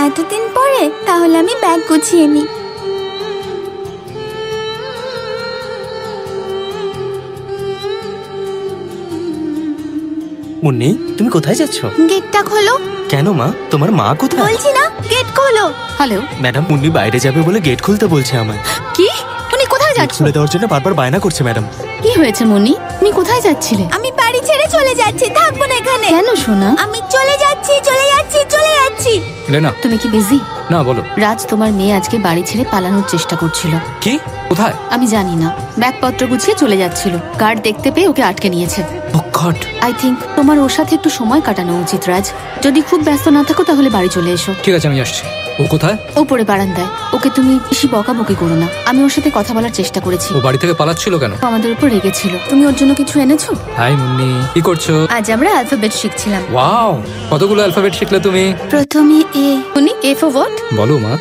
এতদিন পরে? তাহলে আমি ব্যাগ গুছিয়ে নি। মুন্নি, তুমি কোথায় যাচ্ছ? গেটটা খোলো। কেন মা, তোমার মা কোথায়? বলছি না, গেট খোলো। হ্যালো ম্যাডাম, মুন্নি বাইরে যাবে বলে গেট খুলতে বলছে আমায়। কি? উনি কোথায় যাচ্ছ? খুলে দেওয়ার জন্য বারবার বায়না করছে ম্যাডাম। কি হয়েছে মনি? তুমি কোথায় যাচ্ছিলে? আমি বাড়ি ছেড়ে চলে যাচ্ছি, থাকবো না এখানে। কেন সোনা? আমি চলে যাচ্ছি, চলে যাচ্ছি, চলে যাচ্ছি। লেনা, তুমি কি বিজি? না বলো। রাজ, তোমার মেয়ে আজকে বাড়ি ছেড়ে পালানোর চেষ্টা করছিল। কি? কোথায়? আমি জানি না, ব্যাগপত্র গুছিয়ে চলে যাচ্ছিল, গার্ড দেখতে পেয়ে ওকে আটকে নিয়েছে। ও গড। আই থিংক তোমার ওর সাথে একটু সময় কাটানো উচিত রাজ। যদি খুব ব্যস্ত না থাকো তাহলে বাড়ি চলে এসো। ঠিক আছে, আমি আসছি। ও কোথায়? ওপরে বারান্দায়। ওকে তুমি বেশি বকাবকি করো না। আমি ওর সাথে কথা বলার চেষ্টা করেছি। ও বাড়ি থেকে পালাচ্ছিল কেন? ও আমাদের উপর রেগেছিল। তুমি ওর জন্য কিছু এনেছো? হাই মুন্নি, কি করছো? আজ আমরা অ্যালফাবেট শিখছিলাম। ওয়াও, কতগুলো অ্যালফাবেট শিখলে তুমি? প্রথমে এ। উনি এ ফর হোয়াট? বলো মা।